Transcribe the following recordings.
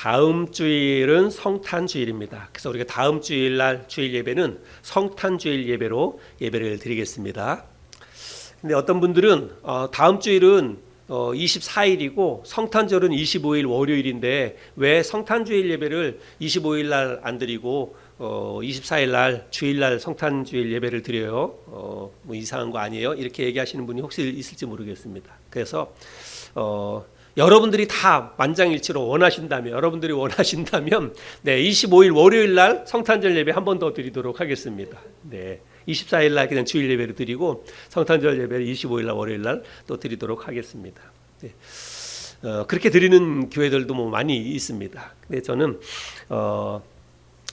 다음 주일은 성탄주일입니다. 그래서 우리가 다음 주일날 주일 예배는 성탄주일 예배로 예배를 드리겠습니다. 근데 어떤 분들은 다음 주일은 24일이고 성탄절은 25일 월요일인데 왜 성탄주일 예배를 25일 날 안 드리고 24일 날 주일 날 성탄주일 예배를 드려요? 뭐 이상한 거 아니에요? 이렇게 얘기하시는 분이 혹시 있을지 모르겠습니다. 그래서 여러분들이 다 만장일치로 원하신다면 네, 25일 월요일 날 성탄절 예배 한 번 더 드리도록 하겠습니다. 네. 24일 날 그냥 주일 예배를 드리고 성탄절 예배를 25일 날 월요일 날 또 드리도록 하겠습니다. 네. 그렇게 드리는 교회들도 뭐 많이 있습니다. 근데 저는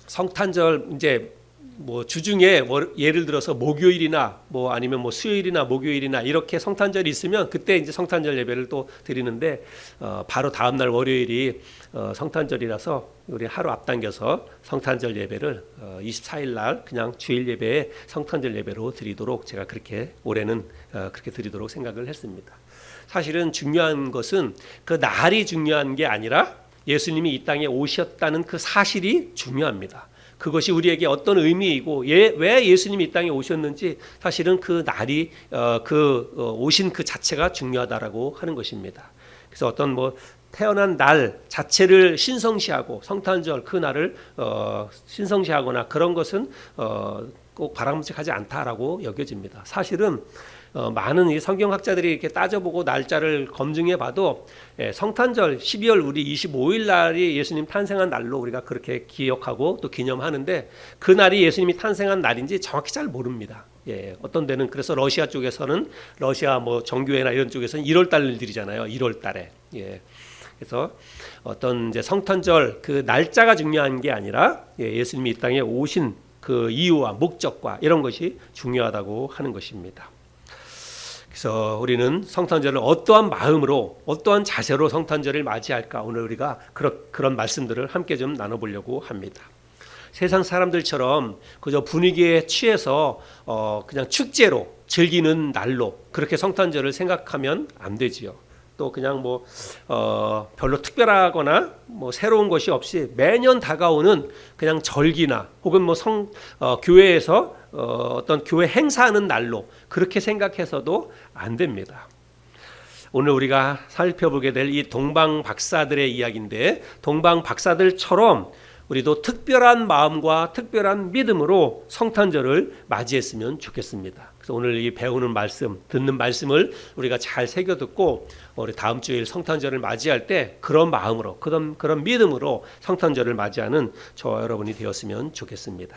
성탄절 이제 뭐 주중에 예를 들어서 목요일이나 뭐 아니면 뭐 수요일이나 목요일이나 이렇게 성탄절이 있으면 그때 이제 성탄절 예배를 또 드리는데 바로 다음 날 월요일이 성탄절이라서 우리 하루 앞당겨서 성탄절 예배를 24일 날 그냥 주일 예배에 성탄절 예배로 드리도록 제가 그렇게 올해는 그렇게 드리도록 생각을 했습니다. 사실은 중요한 것은 그 날이 중요한 게 아니라 예수님이 이 땅에 오셨다는 그 사실이 중요합니다. 그것이 우리에게 어떤 의미이고 왜 예수님이 이 땅에 오셨는지 사실은 그 날이 오신 그 자체가 중요하다라고 하는 것입니다. 그래서 어떤 뭐 태어난 날 자체를 신성시하고 성탄절 그 날을 신성시하거나 그런 것은 꼭 바람직하지 않다라고 여겨집니다. 사실은 많은 이 성경학자들이 이렇게 따져보고 날짜를 검증해봐도 성탄절 12월 우리 25일 날이 예수님 탄생한 날로 우리가 그렇게 기억하고 또 기념하는데 그 날이 예수님이 탄생한 날인지 정확히 잘 모릅니다. 어떤 데는 그래서 러시아 쪽에서는 러시아 뭐 정교회나 이런 쪽에서는 1월 달을 드리잖아요. 1월 달에. 그래서 어떤 이제 성탄절 그 날짜가 중요한 게 아니라 예수님이 이 땅에 오신 그 이유와 목적과 이런 것이 중요하다고 하는 것입니다. 그래서 우리는 성탄절을 어떠한 마음으로 어떠한 자세로 성탄절을 맞이할까 오늘 우리가 그런 말씀들을 함께 좀 나눠보려고 합니다. 세상 사람들처럼 그저 분위기에 취해서 그냥 축제로 즐기는 날로 그렇게 성탄절을 생각하면 안 되지요. 또 그냥 뭐 별로 특별하거나 뭐 새로운 것이 없이 매년 다가오는 그냥 절기나 혹은 뭐 교회에서 어떤 교회 행사하는 날로 그렇게 생각해서도 안 됩니다. 오늘 우리가 살펴보게 될 이 동방 박사들의 이야기인데 동방 박사들처럼 우리도 특별한 마음과 특별한 믿음으로 성탄절을 맞이했으면 좋겠습니다. 그래서 오늘 이 배우는 말씀, 듣는 말씀을 우리가 잘 새겨 듣고 우리 다음 주일 성탄절을 맞이할 때 그런 마음으로, 그런 믿음으로 성탄절을 맞이하는 저와 여러분이 되었으면 좋겠습니다.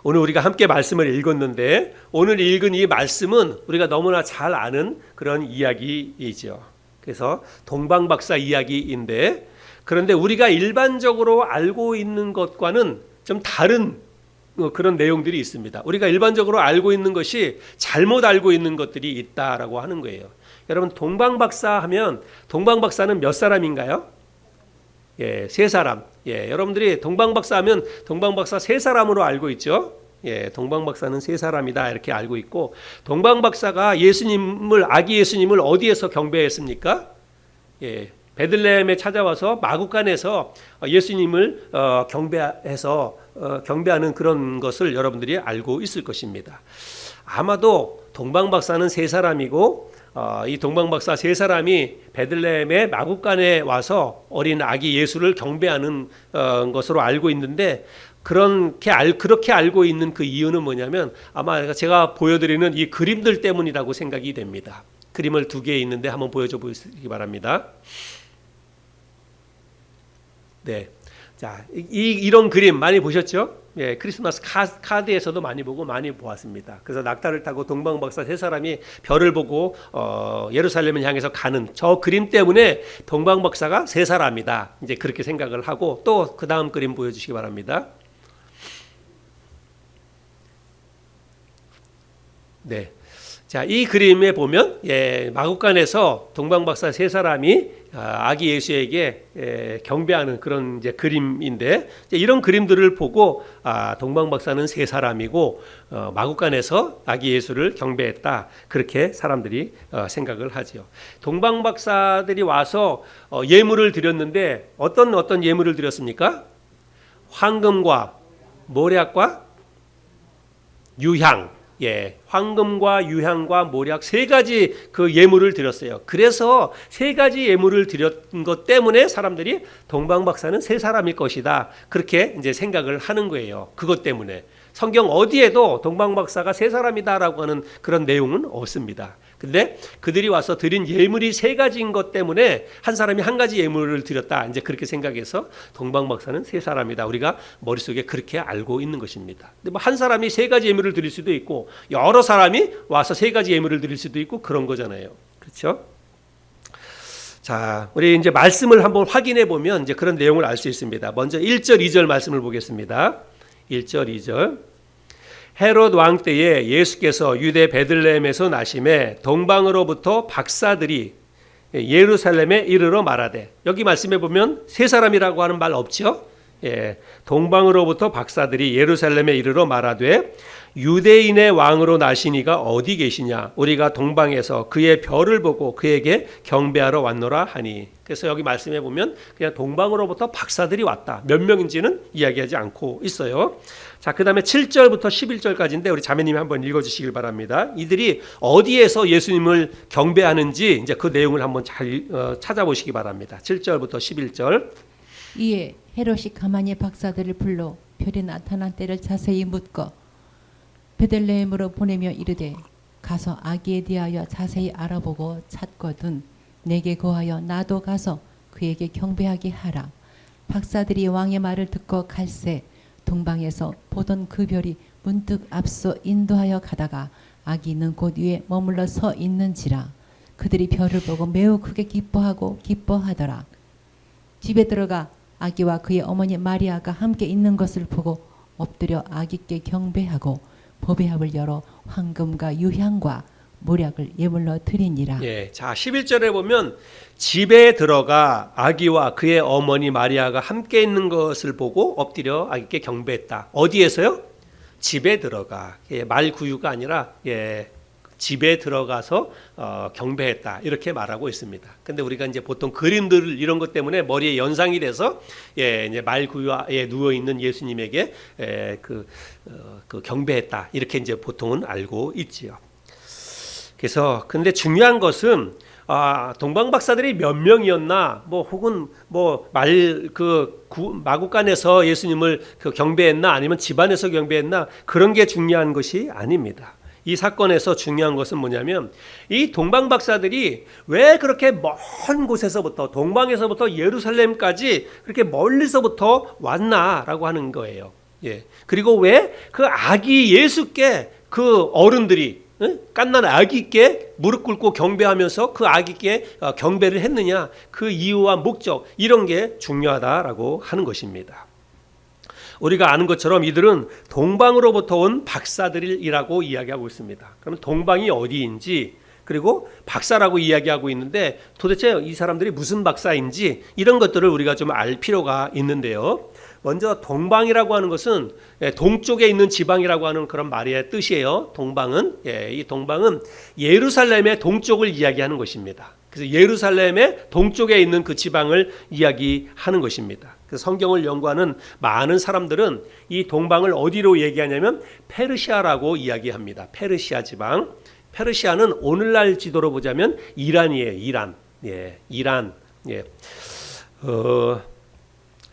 오늘 우리가 함께 말씀을 읽었는데 오늘 읽은 이 말씀은 우리가 너무나 잘 아는 그런 이야기이죠. 그래서 동방 박사 이야기인데 그런데 우리가 일반적으로 알고 있는 것과는 좀 다른 그런 내용들이 있습니다. 우리가 일반적으로 알고 있는 것이 잘못 알고 있는 것들이 있다라고 하는 거예요. 여러분 동방박사 하면 동방박사는 몇 사람인가요? 세 사람. 여러분들이 동방박사 하면 동방박사 세 사람으로 알고 있죠. 동방박사는 세 사람이다 이렇게 알고 있고 동방박사가 아기 예수님을 어디에서 경배했습니까? 베들레헴에 찾아와서 마구간에서 예수님을 경배하는 그런 것을 여러분들이 알고 있을 것입니다. 아마도 동방박사는 세 사람이고 이 동방박사 세 사람이 베들레헴의 마구간에 와서 어린 아기 예수를 경배하는 것으로 알고 있는데 그렇게 알고 있는 그 이유는 뭐냐면 아마 제가 보여드리는 이 그림들 때문이라고 생각이 됩니다. 그림을 두 개 있는데 한번 보여줘 보시기 바랍니다. 네, 자 이런 그림 많이 보셨죠? 크리스마스 카드에서도 많이 보고 많이 보았습니다. 그래서 낙타를 타고 동방박사 세 사람이 별을 보고 예루살렘을 향해서 가는 저 그림 때문에 동방박사가 세 사람이다. 이제 그렇게 생각을 하고 또 그 다음 그림 보여주시기 바랍니다. 네, 자, 이 그림에 보면 마국간에서 동방박사 세 사람이 아기 예수에게 경배하는 그런 이제 그림인데, 이런 그림들을 보고 동방박사는 세 사람이고 마국간에서 아기 예수를 경배했다, 그렇게 사람들이 생각을 하죠. 동방박사들이 와서 예물을 드렸는데 어떤 예물을 드렸습니까? 황금과 모략과 유향. 황금과 유향과 모략 세 가지 그 예물을 드렸어요. 그래서 세 가지 예물을 드렸던 것 때문에 사람들이 동방박사는 세 사람일 것이다, 그렇게 이제 생각을 하는 거예요. 그것 때문에 성경 어디에도 동방박사가 세 사람이다라고 하는 그런 내용은 없습니다. 근데 그들이 와서 드린 예물이 세 가지인 것 때문에 한 사람이 한 가지 예물을 드렸다, 이제 그렇게 생각해서 동방박사는 세 사람이다, 우리가 머릿속에 그렇게 알고 있는 것입니다. 근데 뭐 한 사람이 세 가지 예물을 드릴 수도 있고 여러 사람이 와서 세 가지 예물을 드릴 수도 있고 그런 거잖아요. 그렇죠? 자, 우리 이제 말씀을 한번 확인해 보면 이제 그런 내용을 알 수 있습니다. 먼저 1절 2절 말씀을 보겠습니다. 1절 2절. 헤롯 왕 때에 예수께서 유대 베들레헴에서 나심에 동방으로부터 박사들이 예루살렘에 이르러 말하되, 여기 말씀해 보면 세 사람이라고 하는 말 없죠? 동방으로부터 박사들이 예루살렘에 이르러 말하되 유대인의 왕으로 나신 이가 어디 계시냐, 우리가 동방에서 그의 별을 보고 그에게 경배하러 왔노라 하니. 그래서 여기 말씀해 보면 그냥 동방으로부터 박사들이 왔다, 몇 명인지는 이야기하지 않고 있어요. 자, 그 다음에 7절부터 11절까지인데 우리 자매님이 한번 읽어주시길 바랍니다. 이들이 어디에서 예수님을 경배하는지 이제 그 내용을 한번 잘 찾아보시기 바랍니다. 7절부터 11절. 이에 헤롯이 가만히 박사들을 불러 별이 나타난 때를 자세히 묻고 베들레헴으로 보내며 이르되, 가서 아기에 대하여 자세히 알아보고 찾거든 내게 고하여 나도 가서 그에게 경배하게 하라. 박사들이 왕의 말을 듣고 갈새 동방에서 보던 그 별이 문득 앞서 인도하여 가다가 아기 있는 곳 위에 머물러 서 있는지라. 그들이 별을 보고 매우 크게 기뻐하더라. 집에 들어가 아기와 그의 어머니 마리아가 함께 있는 것을 보고 엎드려 아기께 경배하고 보배합을 열어 황금과 유향과 모략을 예물로 드리니라. 자, 11절에 보면 집에 들어가 아기와 그의 어머니 마리아가 함께 있는 것을 보고 엎드려 아기께 경배했다. 어디에서요? 집에 들어가. 말 구유가 아니라 집에 들어가서 경배했다, 이렇게 말하고 있습니다. 근데 우리가 이제 보통 그림들 이런 것 때문에 머리에 연상이 돼서 이제 말구유에 누워 있는 예수님에게 그 경배했다, 이렇게 이제 보통은 알고 있지요. 그래서 근데 중요한 것은 동방 박사들이 몇 명이었나, 뭐 혹은 뭐 마국간에서 예수님을 경배했나, 아니면 집안에서 경배했나, 그런 게 중요한 것이 아닙니다. 이 사건에서 중요한 것은 뭐냐면 이 동방 박사들이 왜 그렇게 먼 곳에서부터, 동방에서부터 예루살렘까지 그렇게 멀리서부터 왔나라고 하는 거예요. 그리고 왜 그 아기 예수께 그 어른들이 갓난 아기께 무릎 꿇고 경배하면서 그 아기께 경배를 했느냐, 그 이유와 목적, 이런 게 중요하다라고 하는 것입니다. 우리가 아는 것처럼 이들은 동방으로부터 온 박사들이라고 이야기하고 있습니다. 그러면 동방이 어디인지, 그리고 박사라고 이야기하고 있는데 도대체 이 사람들이 무슨 박사인지, 이런 것들을 우리가 좀 알 필요가 있는데요. 먼저 동방이라고 하는 것은 동쪽에 있는 지방이라고 하는 그런 말의 뜻이에요. 동방은 이 동방은 예루살렘의 동쪽을 이야기하는 것입니다. 그래서 예루살렘의 동쪽에 있는 그 지방을 이야기하는 것입니다. 그래서 성경을 연구하는 많은 사람들은 이 동방을 어디로 얘기하냐면 페르시아라고 이야기합니다. 페르시아 지방. 페르시아는 오늘날 지도로 보자면 이란이에요. 이란. 이란.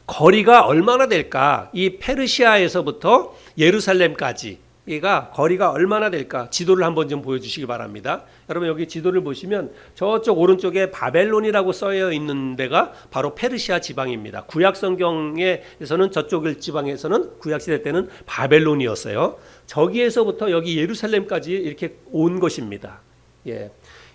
거리가 얼마나 될까? 이 페르시아에서부터 예루살렘까지가 거리가 얼마나 될까? 지도를 한번 좀 보여주시기 바랍니다. 여러분 여기 지도를 보시면 저쪽 오른쪽에 바벨론이라고 써여 있는 데가 바로 페르시아 지방입니다. 구약 성경에서는 저쪽 지방에서는 구약 시대 때는 바벨론이었어요. 저기에서부터 여기 예루살렘까지 이렇게 온 것입니다.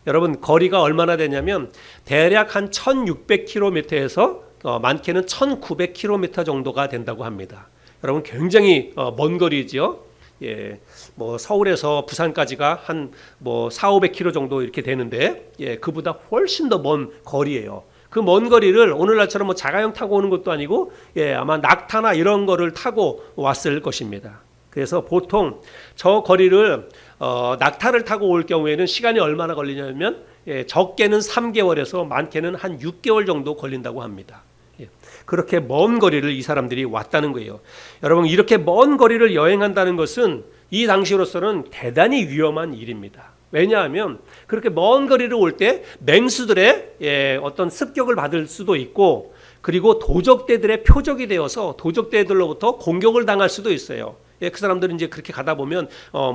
여러분 거리가 얼마나 되냐면 대략 한 1600km에서 많게는 1900km 정도가 된다고 합니다. 여러분 굉장히 먼 거리죠. 예, 뭐 서울에서 부산까지가 한 뭐 4,500km 정도 이렇게 되는데, 예, 그보다 훨씬 더 먼 거리예요. 그 먼 거리를 오늘날처럼 뭐 자가용 타고 오는 것도 아니고, 예, 아마 낙타나 이런 거를 타고 왔을 것입니다. 그래서 보통 저 거리를 낙타를 타고 올 경우에는 시간이 얼마나 걸리냐면, 예, 적게는 3개월에서 많게는 한 6개월 정도 걸린다고 합니다. 예, 그렇게 먼 거리를 이 사람들이 왔다는 거예요. 여러분, 이렇게 먼 거리를 여행한다는 것은 이 당시로서는 대단히 위험한 일입니다. 왜냐하면 그렇게 먼 거리를 올 때 맹수들의, 예, 어떤 습격을 받을 수도 있고, 그리고 도적대들의 표적이 되어서 도적대들로부터 공격을 당할 수도 있어요. 예, 그 사람들은 이제 그렇게 가다 보면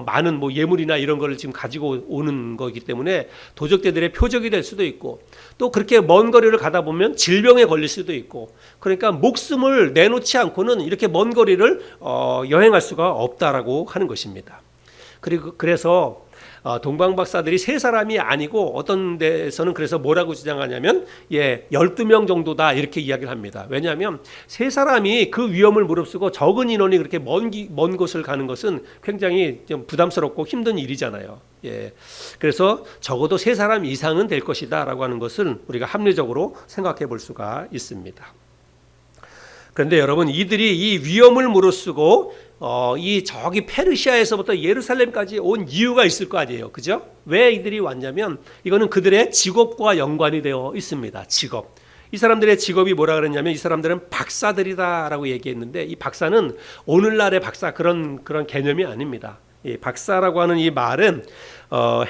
많은 뭐 예물이나 이런 거를 지금 가지고 오는 거기 때문에 도적대들의 표적이 될 수도 있고, 또 그렇게 먼 거리를 가다 보면 질병에 걸릴 수도 있고, 그러니까 목숨을 내놓지 않고는 이렇게 먼 거리를 여행할 수가 없다라고 하는 것입니다. 그래서 동방 박사들이 세 사람이 아니고 어떤 데서는 그래서 뭐라고 주장하냐면, 예, 12명 정도다 이렇게 이야기를 합니다. 왜냐하면 세 사람이 그 위험을 무릅쓰고 적은 인원이 그렇게 먼 곳을 가는 것은 굉장히 좀 부담스럽고 힘든 일이잖아요. 예, 그래서 적어도 세 사람 이상은 될 것이다라고 하는 것을 우리가 합리적으로 생각해 볼 수가 있습니다. 그런데 여러분, 이들이 이 위험을 무릅쓰고 이 저기 페르시아에서부터 예루살렘까지 온 이유가 있을 거 아니에요, 그죠? 왜 이들이 왔냐면 이거는 그들의 직업과 연관이 되어 있습니다. 직업. 이 사람들의 직업이 뭐라 그랬냐면, 이 사람들은 박사들이다라고 얘기했는데, 이 박사는 오늘날의 박사 그런 개념이 아닙니다. 이 박사라고 하는 이 말은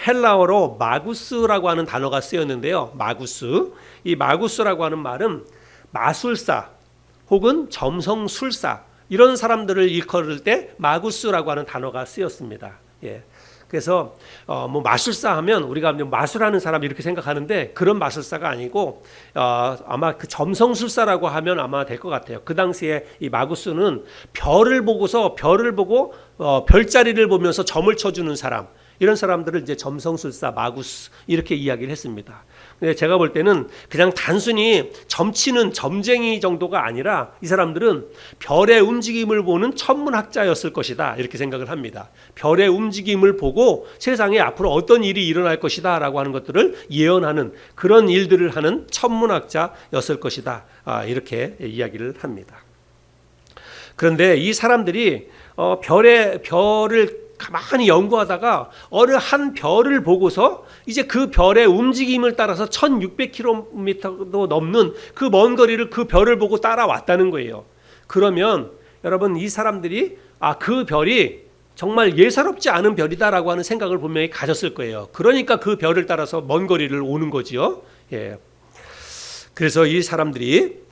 헬라어로 마구스라고 하는 단어가 쓰였는데요. 마구스. 이 마구스라고 하는 말은 마술사 혹은 점성술사, 이런 사람들을 일컬을 때 마구스라고 하는 단어가 쓰였습니다. 예. 그래서 뭐 마술사 하면 우리가 마술하는 사람 이렇게 생각하는데, 그런 마술사가 아니고 아마 그 점성술사라고 하면 아마 될 것 같아요. 그 당시에 이 마구스는 별을 보고 별자리를 보면서 점을 쳐주는 사람, 이런 사람들을 이제 점성술사, 마구스 이렇게 이야기를 했습니다. 근데 제가 볼 때는 그냥 단순히 점치는 점쟁이 정도가 아니라 이 사람들은 별의 움직임을 보는 천문학자였을 것이다 이렇게 생각을 합니다. 별의 움직임을 보고 세상에 앞으로 어떤 일이 일어날 것이다 라고 하는 것들을 예언하는, 그런 일들을 하는 천문학자였을 것이다, 이렇게 이야기를 합니다. 그런데 이 사람들이 별을 가만히 연구하다가 어느 한 별을 보고서 이제 그 별의 움직임을 따라서 1600km도 넘는 그 먼 거리를 그 별을 보고 따라왔다는 거예요. 그러면 여러분, 이 사람들이 그 별이 정말 예사롭지 않은 별이다라고 하는 생각을 분명히 가졌을 거예요. 그러니까 그 별을 따라서 먼 거리를 오는 거지요. 예. 그래서 이 사람들이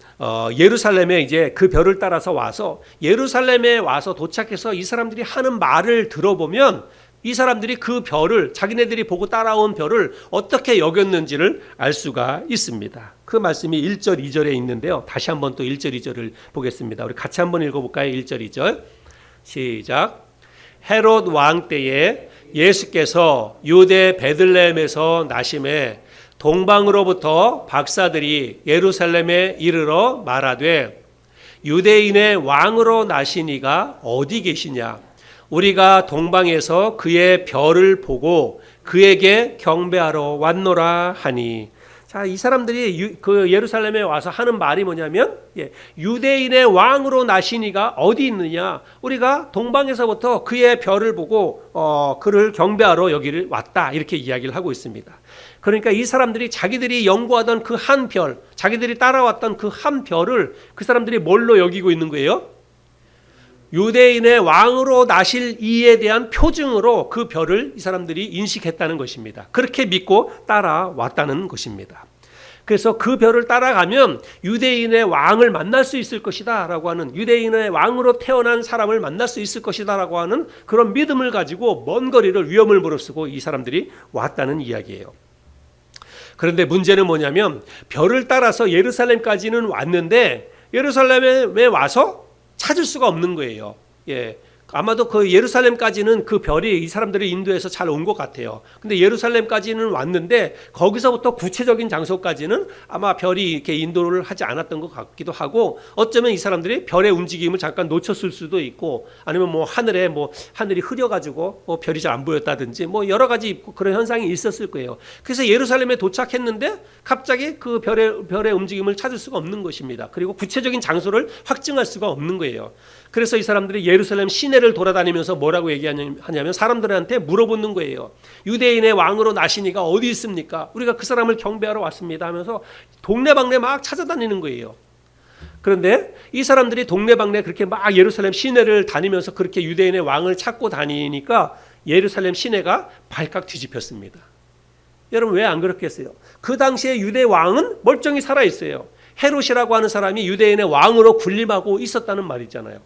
예루살렘에 이제 그 별을 따라서 와서 예루살렘에 와서 도착해서 이 사람들이 하는 말을 들어보면, 이 사람들이 그 별을, 자기네들이 보고 따라온 별을 어떻게 여겼는지를 알 수가 있습니다. 그 말씀이 1절 2절에 있는데요. 다시 한번 또 1절 2절을 보겠습니다. 우리 같이 한번 읽어볼까요? 1절 2절 시작. 헤롯 왕 때에 예수께서 유대 베들레헴에서 나심에 동방으로부터 박사들이 예루살렘에 이르러 말하되, 유대인의 왕으로 나신 이가 어디 계시냐? 우리가 동방에서 그의 별을 보고 그에게 경배하러 왔노라 하니. 자, 이 사람들이 그 예루살렘에 와서 하는 말이 뭐냐면, 유대인의 왕으로 나신 이가 어디 있느냐? 우리가 동방에서부터 그의 별을 보고 그를 경배하러 여기를 왔다, 이렇게 이야기를 하고 있습니다. 그러니까 이 사람들이 자기들이 연구하던 그 한 별, 자기들이 따라왔던 그 한 별을 그 사람들이 뭘로 여기고 있는 거예요? 유대인의 왕으로 나실 이에 대한 표징으로 그 별을 이 사람들이 인식했다는 것입니다. 그렇게 믿고 따라왔다는 것입니다. 그래서 그 별을 따라가면 유대인의 왕을 만날 수 있을 것이다 라고 하는, 유대인의 왕으로 태어난 사람을 만날 수 있을 것이다 라고 하는 그런 믿음을 가지고 먼 거리를 위험을 무릅쓰고 이 사람들이 왔다는 이야기예요. 그런데 문제는 뭐냐면, 별을 따라서 예루살렘까지는 왔는데 예루살렘에 와서 찾을 수가 없는 거예요. 예, 아마도 그 예루살렘까지는 그 별이 이 사람들을 인도해서 잘 온 것 같아요. 근데 예루살렘까지는 왔는데 거기서부터 구체적인 장소까지는 아마 별이 이렇게 인도를 하지 않았던 것 같기도 하고, 어쩌면 이 사람들이 별의 움직임을 잠깐 놓쳤을 수도 있고, 아니면 뭐 하늘이 흐려가지고 뭐 별이 잘 안 보였다든지 뭐 여러 가지 그런 현상이 있었을 거예요. 그래서 예루살렘에 도착했는데 갑자기 그 별의 움직임을 찾을 수가 없는 것입니다. 그리고 구체적인 장소를 확증할 수가 없는 거예요. 그래서 이 사람들이 예루살렘 시내를 돌아다니면서 뭐라고 얘기하냐면 사람들한테 물어보는 거예요. 유대인의 왕으로 나시니가 어디 있습니까? 우리가 그 사람을 경배하러 왔습니다 하면서 동네방네 막 찾아다니는 거예요. 그런데 이 사람들이 동네방네 그렇게 막 예루살렘 시내를 다니면서 그렇게 유대인의 왕을 찾고 다니니까 예루살렘 시내가 발칵 뒤집혔습니다. 여러분 왜 안 그렇겠어요? 그 당시에 유대 왕은 멀쩡히 살아있어요. 헤롯이라고 하는 사람이 유대인의 왕으로 군림하고 있었다는 말이잖아요.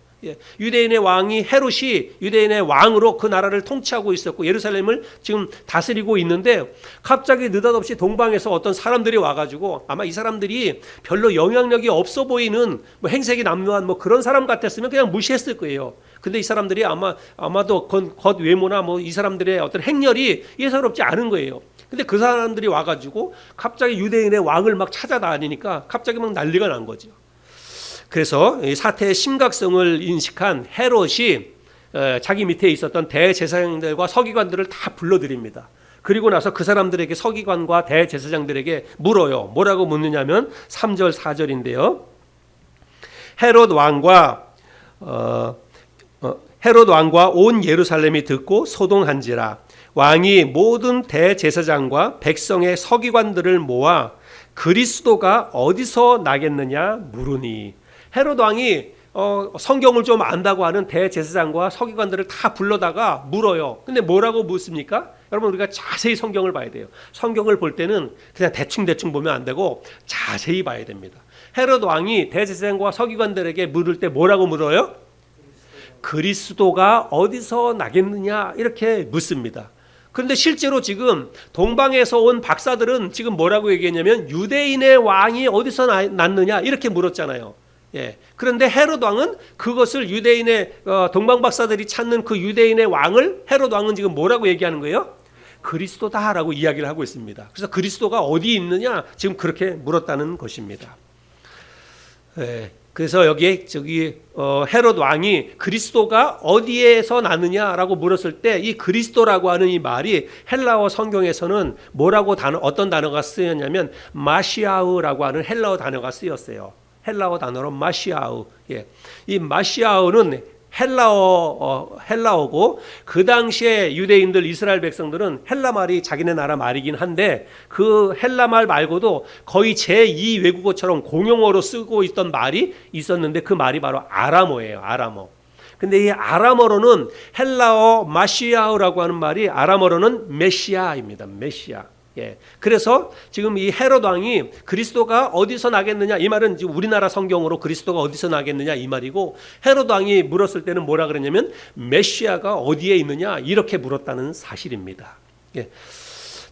유대인의 왕이 헤롯이 유대인의 왕으로 그 나라를 통치하고 있었고 예루살렘을 지금 다스리고 있는데, 갑자기 느닷없이 동방에서 어떤 사람들이 와가지고, 아마 이 사람들이 별로 영향력이 없어 보이는 뭐 행색이 남루한 뭐 그런 사람 같았으면 그냥 무시했을 거예요. 근데 이 사람들이 아마도 겉 외모나 뭐 이 사람들의 어떤 행렬이 예사롭지 않은 거예요. 근데 그 사람들이 와가지고 갑자기 유대인의 왕을 막 찾아다니니까 갑자기 막 난리가 난 거죠. 그래서 이 사태의 심각성을 인식한 헤롯이 자기 밑에 있었던 대제사장들과 서기관들을 다 불러들입니다. 그리고 나서 그 사람들에게, 서기관과 대제사장들에게 물어요. 뭐라고 묻느냐면 3절 4절인데요. 헤롯 왕과 온 예루살렘이 듣고 소동한지라. 왕이 모든 대제사장과 백성의 서기관들을 모아 그리스도가 어디서 나겠느냐 물으니. 헤롯 왕이 성경을 좀 안다고 하는 대제사장과 서기관들을 다 불러다가 물어요. 근데 뭐라고 묻습니까? 여러분, 우리가 자세히 성경을 봐야 돼요. 성경을 볼 때는 그냥 대충 보면 안 되고 자세히 봐야 됩니다. 헤롯 왕이 대제사장과 서기관들에게 물을 때 뭐라고 물어요? 그리스도가 어디서 나겠느냐 이렇게 묻습니다. 그런데 실제로 지금 동방에서 온 박사들은 지금 뭐라고 얘기했냐면 유대인의 왕이 어디서 났느냐 이렇게 물었잖아요. 그런데 헤롯 왕은 그것을 유대인의 동방 박사들이 찾는 그 유대인의 왕을 헤롯 왕은 지금 뭐라고 얘기하는 거예요? 그리스도다라고 이야기를 하고 있습니다. 그래서 그리스도가 어디 있느냐 지금 그렇게 물었다는 것입니다. 그래서 여기에 헤롯 왕이 그리스도가 어디에서 나느냐라고 물었을 때 이 그리스도라고 하는 이 말이 헬라어 성경에서는 어떤 단어가 쓰였냐면 마시아우라고 하는 헬라어 단어가 쓰였어요. 헬라어 단어로 마시아우. 이 마시아우는 헬라어고 그 당시에 유대인들 이스라엘 백성들은 헬라 말이 자기네 나라 말이긴 한데 그 헬라 말 말고도 거의 제2 외국어처럼 공용어로 쓰고 있던 말이 있었는데 그 말이 바로 아람어예요. 아람어. 근데 이 아람어로는 헬라어 마시아우라고 하는 말이 아람어로는 메시아입니다. 메시아. 그래서 지금 이 헤롯 왕이 그리스도가 어디서 나겠느냐 이 말은 지금 우리나라 성경으로 그리스도가 어디서 나겠느냐 이 말이고, 헤롯 왕이 물었을 때는 뭐라 그랬냐면 메시아가 어디에 있느냐 이렇게 물었다는 사실입니다.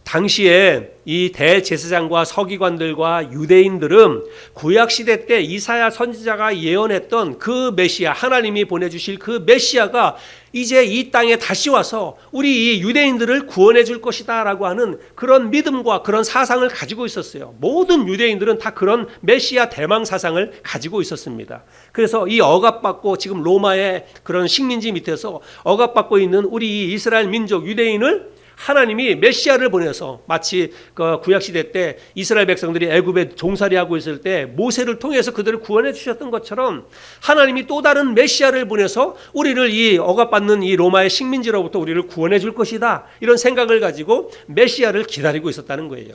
당시에 이 대제사장과 서기관들과 유대인들은 구약시대 때 이사야 선지자가 예언했던 그 메시아, 하나님이 보내주실 그 메시아가 이제 이 땅에 다시 와서 우리 이 유대인들을 구원해 줄 것이다 라고 하는 그런 믿음과 그런 사상을 가지고 있었어요. 모든 유대인들은 다 그런 메시아 대망 사상을 가지고 있었습니다. 그래서 이 억압받고 지금 로마의 그런 식민지 밑에서 억압받고 있는 우리 이스라엘 민족 유대인을 하나님이 메시아를 보내서, 마치 그 구약시대 때 이스라엘 백성들이 애굽에 종살이하고 있을 때 모세를 통해서 그들을 구원해 주셨던 것처럼 하나님이 또 다른 메시아를 보내서 우리를 이 억압받는 이 로마의 식민지로부터 우리를 구원해 줄 것이다, 이런 생각을 가지고 메시아를 기다리고 있었다는 거예요.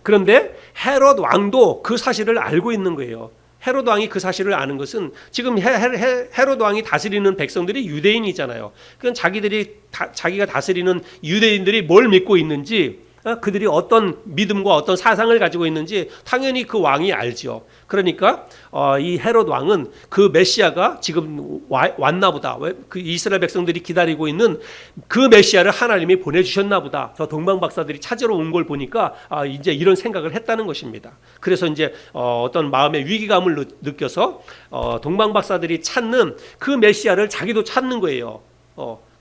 그런데 헤롯 왕도 그 사실을 알고 있는 거예요. 헤롯 왕이 그 사실을 아는 것은 지금 헤롯 왕이 다스리는 백성들이 유대인이잖아요. 그건 자기가 다스리는 유대인들이 뭘 믿고 있는지 그들이 어떤 믿음과 어떤 사상을 가지고 있는지 당연히 그 왕이 알죠. 그러니까 이 헤롯 왕은 그 메시아가 지금 왔나 보다. 그 이스라엘 백성들이 기다리고 있는 그 메시아를 하나님이 보내주셨나 보다. 저 동방박사들이 찾으러 온 걸 보니까 이제 이런 생각을 했다는 것입니다. 그래서 이제 어떤 마음의 위기감을 느껴서 동방박사들이 찾는 그 메시아를 자기도 찾는 거예요.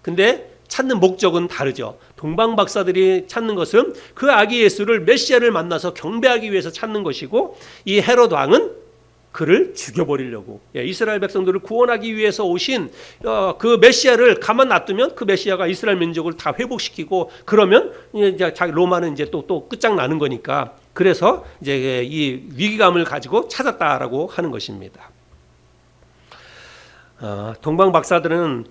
근데 찾는 목적은 다르죠. 동방박사들이 찾는 것은 그 아기 예수를 메시아를 만나서 경배하기 위해서 찾는 것이고, 이 헤롯 왕은 그를 죽여버리려고, 이스라엘 백성들을 구원하기 위해서 오신 그 메시아를 가만 놔두면 그 메시아가 이스라엘 민족을 다 회복시키고, 그러면 이제 로마는 이제 또 끝장나는 거니까, 그래서 이제 이 위기감을 가지고 찾았다라고 하는 것입니다. 동방박사들은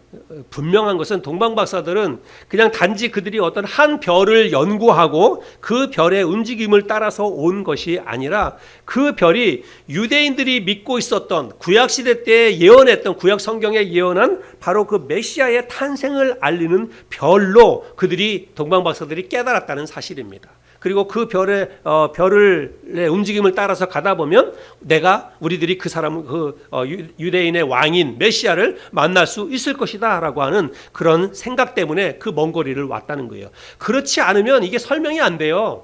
분명한 것은, 동방박사들은 그냥 단지 그들이 어떤 한 별을 연구하고 그 별의 움직임을 따라서 온 것이 아니라, 그 별이 유대인들이 믿고 있었던 구약시대 때 예언했던, 구약 성경에 예언한 바로 그 메시아의 탄생을 알리는 별로 그들이, 동방박사들이 깨달았다는 사실입니다. 그리고 그 별의 움직임을 따라서 가다 보면 우리들이 그 사람, 유대인의 왕인 메시아를 만날 수 있을 것이다라고 하는 그런 생각 때문에 그 먼 거리를 왔다는 거예요. 그렇지 않으면 이게 설명이 안 돼요.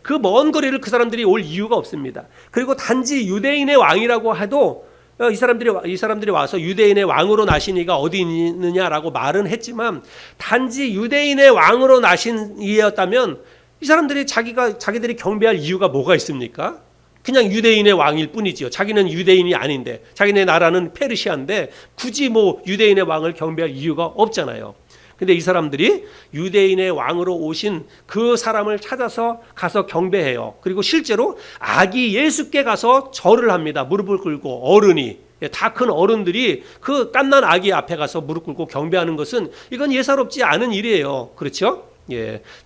그 먼 거리를 그 사람들이 올 이유가 없습니다. 그리고 단지 유대인의 왕이라고 해도 이 사람들이 와서 유대인의 왕으로 나신 이가 어디 있느냐라고 말은 했지만, 단지 유대인의 왕으로 나신 이였다면 이 사람들이 자기들이 경배할 이유가 뭐가 있습니까? 그냥 유대인의 왕일 뿐이지요. 자기는 유대인이 아닌데, 자기네 나라는 페르시아인데 굳이 뭐 유대인의 왕을 경배할 이유가 없잖아요. 근데 이 사람들이 유대인의 왕으로 오신 그 사람을 찾아서 가서 경배해요. 그리고 실제로 아기 예수께 가서 절을 합니다. 무릎을 꿇고, 어른이, 다 큰 어른들이 그 갓난 아기 앞에 가서 무릎 꿇고 경배하는 것은, 이건 예사롭지 않은 일이에요. 그렇죠?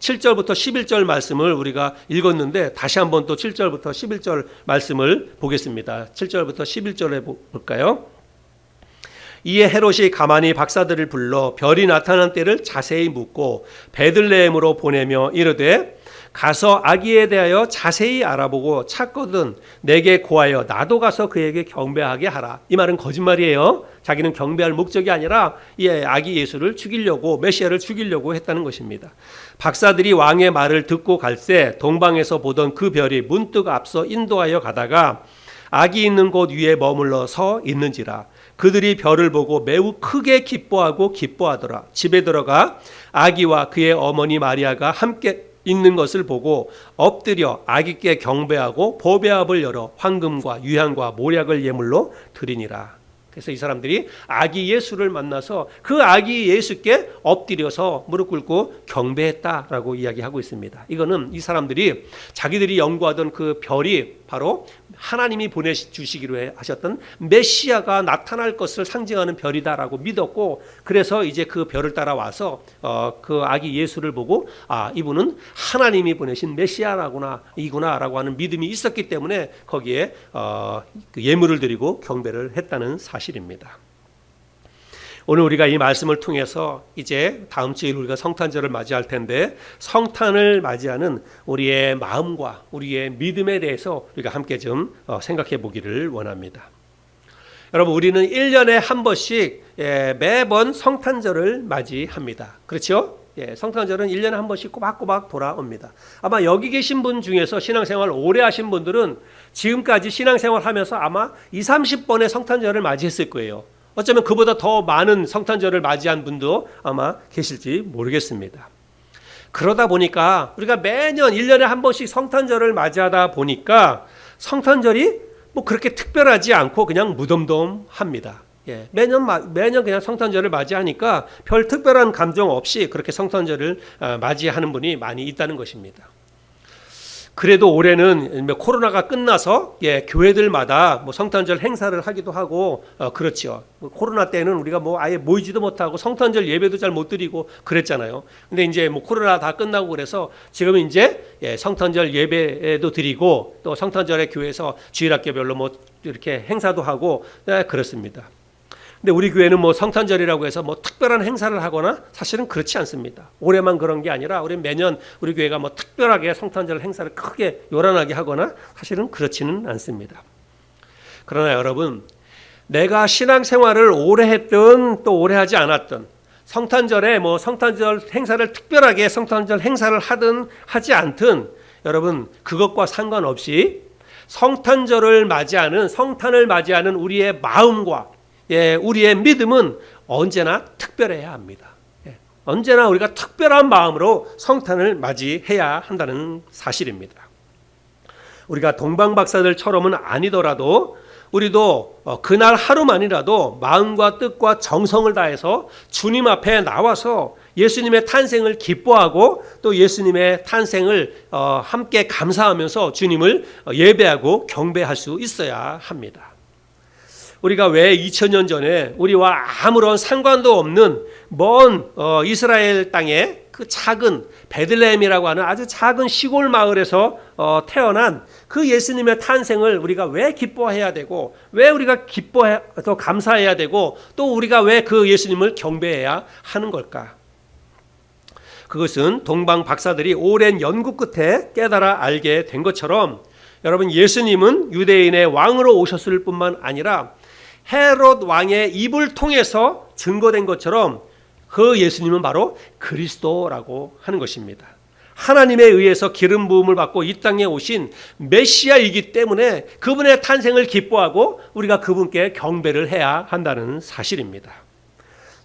7절부터 11절 말씀을 우리가 읽었는데, 다시 한번 또 7절부터 11절 말씀을 보겠습니다. 7절부터 11절에 볼까요? 이에 헤롯이 가만히 박사들을 불러 별이 나타난 때를 자세히 묻고 베들레헴으로 보내며 이르되, 가서 아기에 대하여 자세히 알아보고 찾거든 내게 고하여 나도 가서 그에게 경배하게 하라. 이 말은 거짓말이에요. 자기는 경배할 목적이 아니라 이 아기 예수를 죽이려고, 메시아를 죽이려고 했다는 것입니다. 박사들이 왕의 말을 듣고 갈새 동방에서 보던 그 별이 문득 앞서 인도하여 가다가 아기 있는 곳 위에 머물러 서 있는지라. 그들이 별을 보고 매우 크게 기뻐하더라. 집에 들어가 아기와 그의 어머니 마리아가 함께 있는 것을 보고 엎드려 아기께 경배하고 보배압을 열어 황금과 유향과 모략을 예물로 드리니라. 그래서 이 사람들이 아기 예수를 만나서 그 아기 예수께 엎드려서 무릎 꿇고 경배했다라고 이야기하고 있습니다. 이거는 이 사람들이 자기들이 연구하던 그 별이 바로 하나님이 보내주시기로 하셨던 메시아가 나타날 것을 상징하는 별이다라고 믿었고, 그래서 이제 그 별을 따라와서 그 아기 예수를 보고 이분은 하나님이 보내신 메시아이구나라고 하는 믿음이 있었기 때문에 거기에 그 예물을 드리고 경배를 했다는 사실입니다. 오늘 우리가 이 말씀을 통해서 이제 다음 주에 우리가 성탄절을 맞이할 텐데, 성탄을 맞이하는 우리의 마음과 우리의 믿음에 대해서 우리가 함께 좀 생각해 보기를 원합니다. 여러분, 우리는 1년에 한 번씩 매번 성탄절을 맞이합니다. 그렇죠? 성탄절은 1년에 한 번씩 꼬박꼬박 돌아옵니다. 아마 여기 계신 분 중에서 신앙생활 오래 하신 분들은 지금까지 신앙생활 하면서 아마 20-30번의 성탄절을 맞이했을 거예요. 어쩌면 그보다 더 많은 성탄절을 맞이한 분도 아마 계실지 모르겠습니다. 그러다 보니까 우리가 매년 1년에 한 번씩 성탄절을 맞이하다 보니까 성탄절이 뭐 그렇게 특별하지 않고 그냥 무덤덤합니다. 매년 그냥 성탄절을 맞이하니까 별 특별한 감정 없이 그렇게 성탄절을 맞이하는 분이 많이 있다는 것입니다. 그래도 올해는 코로나가 끝나서 교회들마다 뭐 성탄절 행사를 하기도 하고 그렇죠. 코로나 때는 우리가 뭐 아예 모이지도 못하고 성탄절 예배도 잘 못 드리고 그랬잖아요. 근데 이제 뭐 코로나 다 끝나고 그래서 지금은 이제 성탄절 예배도 드리고 또 성탄절에 교회에서 주일학교별로 뭐 이렇게 행사도 하고 그렇습니다. 근데 우리 교회는 뭐 성탄절이라고 해서 뭐 특별한 행사를 하거나 사실은 그렇지 않습니다. 올해만 그런 게 아니라 우리 매년 우리 교회가 뭐 특별하게 성탄절 행사를 크게 요란하게 하거나 사실은 그렇지는 않습니다. 그러나 여러분, 내가 신앙생활을 오래 했든 또 오래 하지 않았든 성탄절에 뭐 성탄절 행사를 특별하게 성탄절 행사를 하든 하지 않든 여러분, 그것과 상관없이 성탄을 맞이하는 우리의 마음과 우리의 믿음은 언제나 특별해야 합니다. 언제나 우리가 특별한 마음으로 성탄을 맞이해야 한다는 사실입니다. 우리가 동방박사들처럼은 아니더라도 우리도 그날 하루만이라도 마음과 뜻과 정성을 다해서 주님 앞에 나와서 예수님의 탄생을 기뻐하고 또 예수님의 탄생을 함께 감사하면서 주님을 예배하고 경배할 수 있어야 합니다. 우리가 왜 2000년 전에 우리와 아무런 상관도 없는 먼 이스라엘 땅에 그 작은 베들레헴이라고 하는 아주 작은 시골 마을에서 태어난 그 예수님의 탄생을 우리가 왜 기뻐해야 되고, 왜 우리가 더 감사해야 되고, 또 우리가 왜 그 예수님을 경배해야 하는 걸까? 그것은 동방 박사들이 오랜 연구 끝에 깨달아 알게 된 것처럼 여러분, 예수님은 유대인의 왕으로 오셨을 뿐만 아니라 헤롯 왕의 입을 통해서 증거된 것처럼 그 예수님은 바로 그리스도라고 하는 것입니다. 하나님에 의해서 기름 부음을 받고 이 땅에 오신 메시아이기 때문에 그분의 탄생을 기뻐하고 우리가 그분께 경배를 해야 한다는 사실입니다.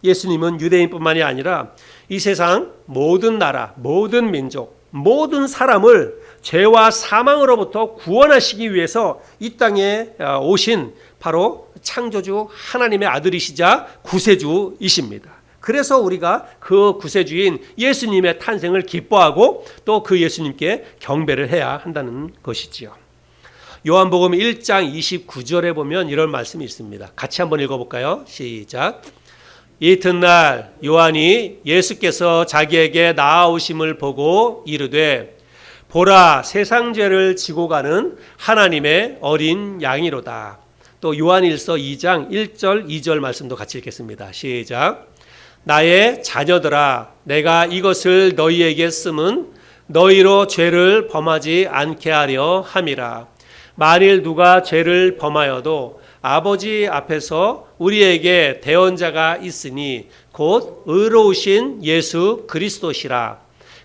예수님은 유대인뿐만이 아니라 이 세상 모든 나라, 모든 민족, 모든 사람을 죄와 사망으로부터 구원하시기 위해서 이 땅에 오신 바로 창조주 하나님의 아들이시자 구세주이십니다. 그래서 우리가 그 구세주인 예수님의 탄생을 기뻐하고 또 그 예수님께 경배를 해야 한다는 것이지요. 요한복음 1장 29절에 보면 이런 말씀이 있습니다. 같이 한번 읽어볼까요? 시작. 이튿날 요한이 예수께서 자기에게 나아오심을 보고 이르되 보라, 세상 죄를 지고 가는 하나님의 어린 양이로다. 또 요한일서 2장 1절 2절 말씀도 같이 읽겠습니다. 시작. 나의 자녀들아, 내가 이것을 너희에게 쓰면 너희로 죄를 범하지 않게 하려 함이라. 만일 누가 죄를 범하여도 아버지 앞에서 우리에게 대언자가 있으니 곧 의로우신 예수 그리스도시라.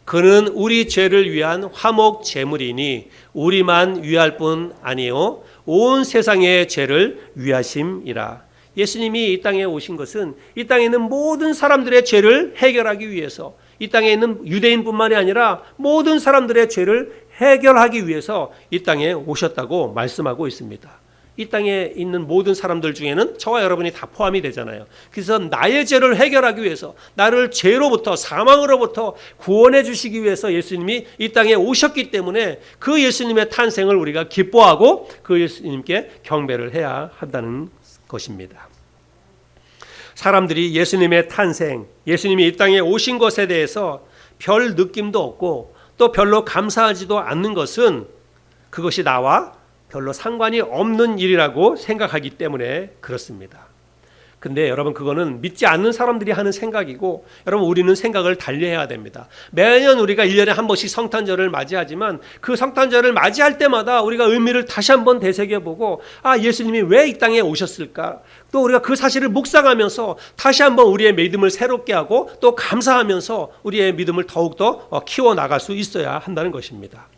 그는 우리 죄를 위한 화목 제물이니 우리만 위할 뿐 아니요 온 세상의 죄를 위하심이라. 예수님이 이 땅에 오신 것은 이 땅에 있는 모든 사람들의 죄를 해결하기 위해서, 이 땅에 있는 유대인뿐만이 아니라 모든 사람들의 죄를 해결하기 위해서 이 땅에 오셨다고 말씀하고 있습니다. 이 땅에 있는 모든 사람들 중에는 저와 여러분이 다 포함이 되잖아요. 그래서 나의 죄를 해결하기 위해서, 나를 죄로부터 사망으로부터 구원해 주시기 위해서 예수님이 이 땅에 오셨기 때문에 그 예수님의 탄생을 우리가 기뻐하고 그 예수님께 경배를 해야 한다는 것입니다. 사람들이 예수님의 탄생, 예수님이 이 땅에 오신 것에 대해서 별 느낌도 없고 또 별로 감사하지도 않는 것은 그것이 나와 별로 상관이 없는 일이라고 생각하기 때문에 그렇습니다. 근데 여러분, 그거는 믿지 않는 사람들이 하는 생각이고, 여러분, 우리는 생각을 달리해야 됩니다. 매년 우리가 1년에 한 번씩 성탄절을 맞이하지만 그 성탄절을 맞이할 때마다 우리가 의미를 다시 한번 되새겨보고, 예수님이 왜 이 땅에 오셨을까? 또 우리가 그 사실을 묵상하면서 다시 한번 우리의 믿음을 새롭게 하고 또 감사하면서 우리의 믿음을 더욱더 키워나갈 수 있어야 한다는 것입니다.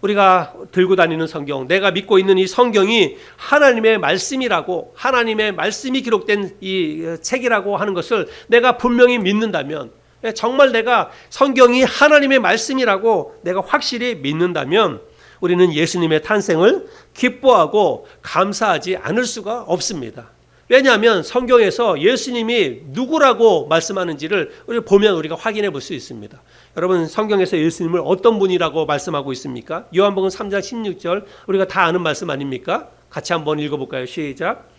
우리가 들고 다니는 성경, 내가 믿고 있는 이 성경이 하나님의 말씀이라고, 하나님의 말씀이 기록된 이 책이라고 하는 것을 내가 분명히 믿는다면, 정말 내가 성경이 하나님의 말씀이라고 내가 확실히 믿는다면 우리는 예수님의 탄생을 기뻐하고 감사하지 않을 수가 없습니다. 왜냐하면 성경에서 예수님이 누구라고 말씀하는지를 보면 우리가 확인해 볼 수 있습니다. 여러분, 성경에서 예수님을 어떤 분이라고 말씀하고 있습니까? 요한복음 3장 16절, 우리가 다 아는 말씀 아닙니까? 같이 한번 읽어볼까요? 시작.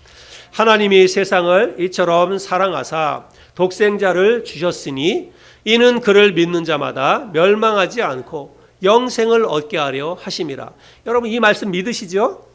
하나님이 세상을 이처럼 사랑하사 독생자를 주셨으니 이는 그를 믿는 자마다 멸망하지 않고 영생을 얻게 하려 하심이라. 여러분, 이 말씀 믿으시죠?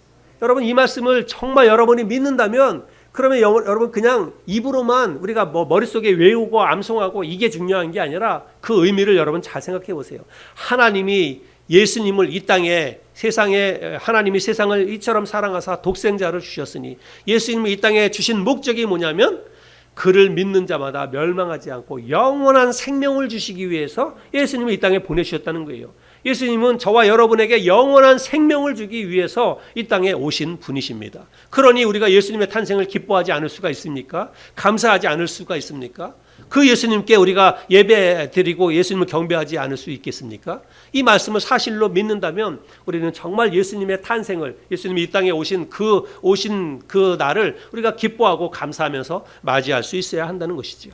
여러분, 이 말씀을 정말 여러분이 믿는다면 그러면 여러분 그냥 입으로만 우리가 뭐 머릿속에 외우고 암송하고 이게 중요한 게 아니라 그 의미를 여러분 잘 생각해 보세요. 하나님이 예수님을 이 땅에 세상에 하나님이 세상을 이처럼 사랑하사 독생자를 주셨으니 예수님을 이 땅에 주신 목적이 뭐냐면 그를 믿는 자마다 멸망하지 않고 영원한 생명을 주시기 위해서 예수님을 이 땅에 보내주셨다는 거예요. 예수님은 저와 여러분에게 영원한 생명을 주기 위해서 이 땅에 오신 분이십니다. 그러니 우리가 예수님의 탄생을 기뻐하지 않을 수가 있습니까? 감사하지 않을 수가 있습니까? 그 예수님께 우리가 예배 드리고 예수님을 경배하지 않을 수 있겠습니까? 이 말씀을 사실로 믿는다면 우리는 정말 예수님의 탄생을, 예수님이 이 땅에 오신 그 날을 우리가 기뻐하고 감사하면서 맞이할 수 있어야 한다는 것이죠.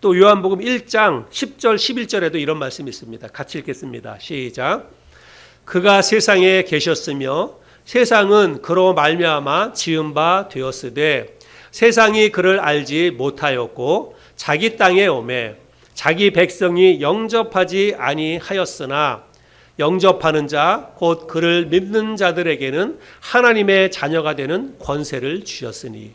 또 요한복음 1장 10절 11절에도 이런 말씀이 있습니다. 같이 읽겠습니다. 시작. 그가 세상에 계셨으며 세상은 그로 말미암아 지은 바 되었으되 세상이 그를 알지 못하였고 자기 땅에 오매 자기 백성이 영접하지 아니하였으나 영접하는 자 곧 그를 믿는 자들에게는 하나님의 자녀가 되는 권세를 주셨으니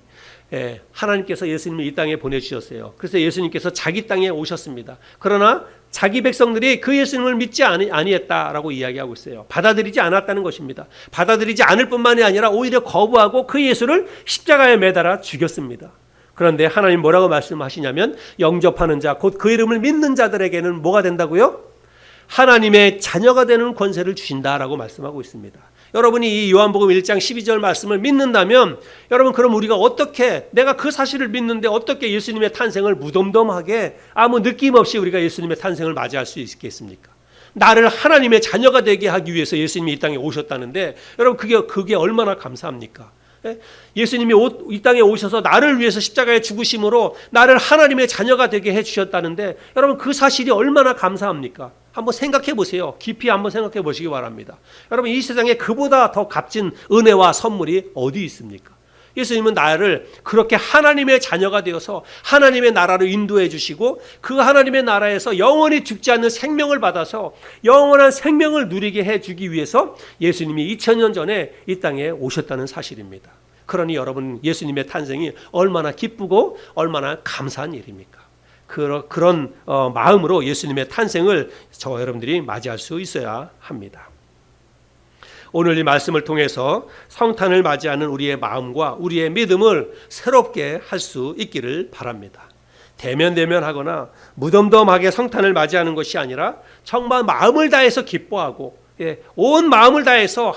하나님께서 예수님을 이 땅에 보내주셨어요. 그래서 예수님께서 자기 땅에 오셨습니다. 그러나 자기 백성들이 그 예수님을 믿지 아니했다라고 이야기하고 있어요. 받아들이지 않았다는 것입니다. 받아들이지 않을 뿐만이 아니라 오히려 거부하고 그 예수를 십자가에 매달아 죽였습니다. 그런데 하나님 뭐라고 말씀하시냐면 영접하는 자 곧 그 이름을 믿는 자들에게는 뭐가 된다고요? 하나님의 자녀가 되는 권세를 주신다라고 말씀하고 있습니다. 여러분이 이 요한복음 1장 12절 말씀을 믿는다면 여러분 그럼 우리가 어떻게 내가 그 사실을 믿는데 어떻게 예수님의 탄생을 무덤덤하게 아무 느낌 없이 우리가 예수님의 탄생을 맞이할 수 있겠습니까? 나를 하나님의 자녀가 되게 하기 위해서 예수님이 이 땅에 오셨다는데 여러분 그게 얼마나 감사합니까? 예수님이 이 땅에 오셔서 나를 위해서 십자가에 죽으심으로 나를 하나님의 자녀가 되게 해주셨다는데 여러분 그 사실이 얼마나 감사합니까? 한번 생각해 보세요. 깊이 한번 생각해 보시기 바랍니다. 여러분 이 세상에 그보다 더 값진 은혜와 선물이 어디 있습니까? 예수님은 나를 그렇게 하나님의 자녀가 되어서 하나님의 나라로 인도해 주시고 그 하나님의 나라에서 영원히 죽지 않는 생명을 받아서 영원한 생명을 누리게 해주기 위해서 예수님이 2000년 전에 이 땅에 오셨다는 사실입니다. 그러니 여러분 예수님의 탄생이 얼마나 기쁘고 얼마나 감사한 일입니까? 그런 마음으로 예수님의 탄생을 저와 여러분들이 맞이할 수 있어야 합니다. 오늘 이 말씀을 통해서 성탄을 맞이하는 우리의 마음과 우리의 믿음을 새롭게 할 수 있기를 바랍니다. 대면대면하거나 무덤덤하게 성탄을 맞이하는 것이 아니라 정말 마음을 다해서 기뻐하고 온 마음을 다해서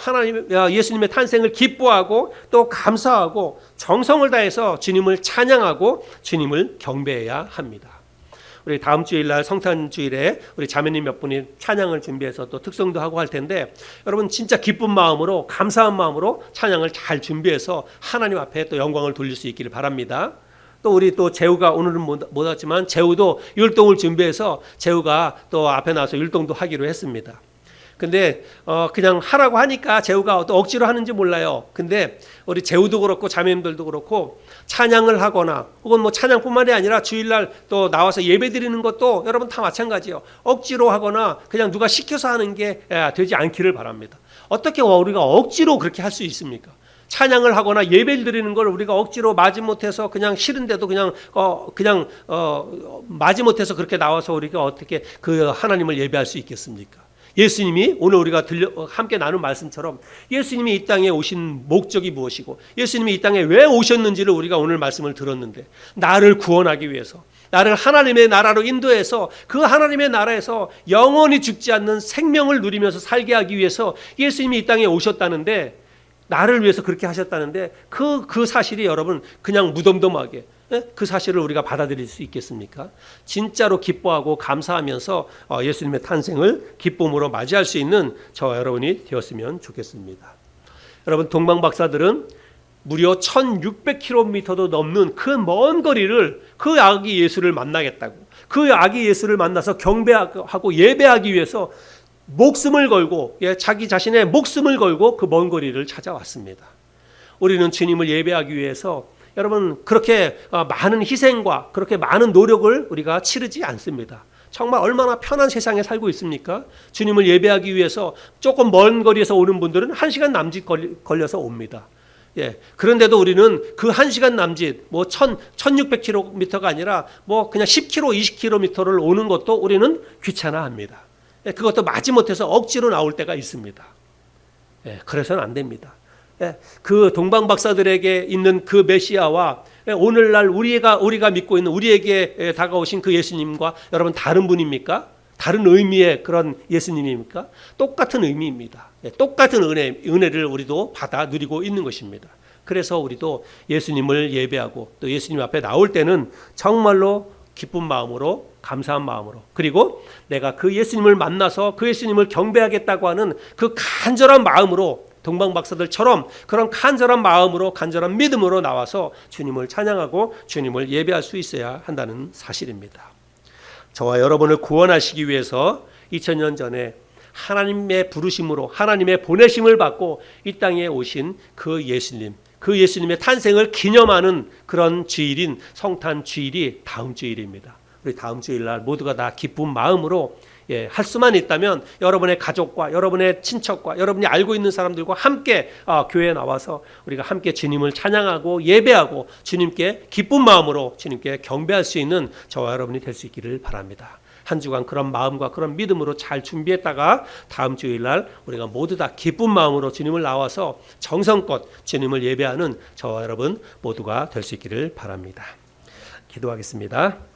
예수님의 탄생을 기뻐하고 또 감사하고 정성을 다해서 주님을 찬양하고 주님을 경배해야 합니다. 우리 다음 주일날 성탄주일에 우리 자매님 몇 분이 찬양을 준비해서 또 특성도 하고 할 텐데 여러분 진짜 기쁜 마음으로 감사한 마음으로 찬양을 잘 준비해서 하나님 앞에 또 영광을 돌릴 수 있기를 바랍니다. 또 우리 또 재우가 오늘은 못 왔지만 재우도 율동을 준비해서 재우가 또 앞에 나와서 율동도 하기로 했습니다. 근데 그냥 하라고 하니까 재우가 또 억지로 하는지 몰라요. 근데 우리 재우도 그렇고 자매님들도 그렇고 찬양을 하거나 혹은 뭐 찬양뿐만이 아니라 주일날 또 나와서 예배 드리는 것도 여러분 다 마찬가지예요. 억지로 하거나 그냥 누가 시켜서 하는 게 되지 않기를 바랍니다. 어떻게 우리가 억지로 그렇게 할 수 있습니까? 찬양을 하거나 예배를 드리는 걸 우리가 억지로 마지못해서 그냥 싫은데도 그냥 마지못해서 그렇게 나와서 우리가 어떻게 그 하나님을 예배할 수 있겠습니까? 예수님이 오늘 우리가 함께 나눈 말씀처럼 예수님이 이 땅에 오신 목적이 무엇이고 예수님이 이 땅에 왜 오셨는지를 우리가 오늘 말씀을 들었는데 나를 구원하기 위해서 나를 하나님의 나라로 인도해서 그 하나님의 나라에서 영원히 죽지 않는 생명을 누리면서 살게 하기 위해서 예수님이 이 땅에 오셨다는데 나를 위해서 그렇게 하셨다는데 그 사실이 여러분 그냥 무덤덤하게 그 사실을 우리가 받아들일 수 있겠습니까? 진짜로 기뻐하고 감사하면서 예수님의 탄생을 기쁨으로 맞이할 수 있는 저와 여러분이 되었으면 좋겠습니다. 여러분 동방 박사들은 무려 1600km도 넘는 그 먼 거리를 그 아기 예수를 만나겠다고 그 아기 예수를 만나서 경배하고 예배하기 위해서 목숨을 걸고 자기 자신의 목숨을 걸고 그 먼 거리를 찾아왔습니다. 우리는 주님을 예배하기 위해서 여러분 그렇게 많은 희생과 그렇게 많은 노력을 우리가 치르지 않습니다. 정말 얼마나 편한 세상에 살고 있습니까? 주님을 예배하기 위해서 조금 먼 거리에서 오는 분들은 1시간 남짓 걸려서 옵니다. 예. 그런데도 우리는 그 1시간 남짓 뭐 1600km가 아니라 뭐 그냥 10km, 20km를 오는 것도 우리는 귀찮아합니다. 예. 그것도 마지못해서 억지로 나올 때가 있습니다. 예. 그래서는 안 됩니다. 예. 그 동방 박사들에게 있는 그 메시아와 오늘날 우리가 믿고 있는 우리에게 다가오신 그 예수님과 여러분 다른 분입니까? 다른 의미의 그런 예수님입니까? 똑같은 의미입니다. 똑같은 은혜를 우리도 받아 누리고 있는 것입니다. 그래서 우리도 예수님을 예배하고 또 예수님 앞에 나올 때는 정말로 기쁜 마음으로, 감사한 마음으로, 그리고 내가 그 예수님을 만나서 그 예수님을 경배하겠다고 하는 그 간절한 마음으로, 동방 박사들처럼 그런 간절한 마음으로, 간절한 믿음으로 나와서 주님을 찬양하고 주님을 예배할 수 있어야 한다는 사실입니다. 저와 여러분을 구원하시기 위해서 2000년 전에 하나님의 부르심으로, 하나님의 보내심을 받고 이 땅에 오신 그 예수님, 그 예수님의 탄생을 기념하는 그런 주일인 성탄 주일이 다음 주일입니다. 우리 다음 주일날 모두가 다 기쁜 마음으로 할 수만 있다면 여러분의 가족과 여러분의 친척과 여러분이 알고 있는 사람들과 함께 교회에 나와서 우리가 함께 주님을 찬양하고 예배하고 주님께 기쁜 마음으로 주님께 경배할 수 있는 저와 여러분이 될 수 있기를 바랍니다. 한 주간 그런 마음과 그런 믿음으로 잘 준비했다가 다음 주일날 우리가 모두 다 기쁜 마음으로 주님을 나와서 정성껏 주님을 예배하는 저와 여러분 모두가 될 수 있기를 바랍니다. 기도하겠습니다.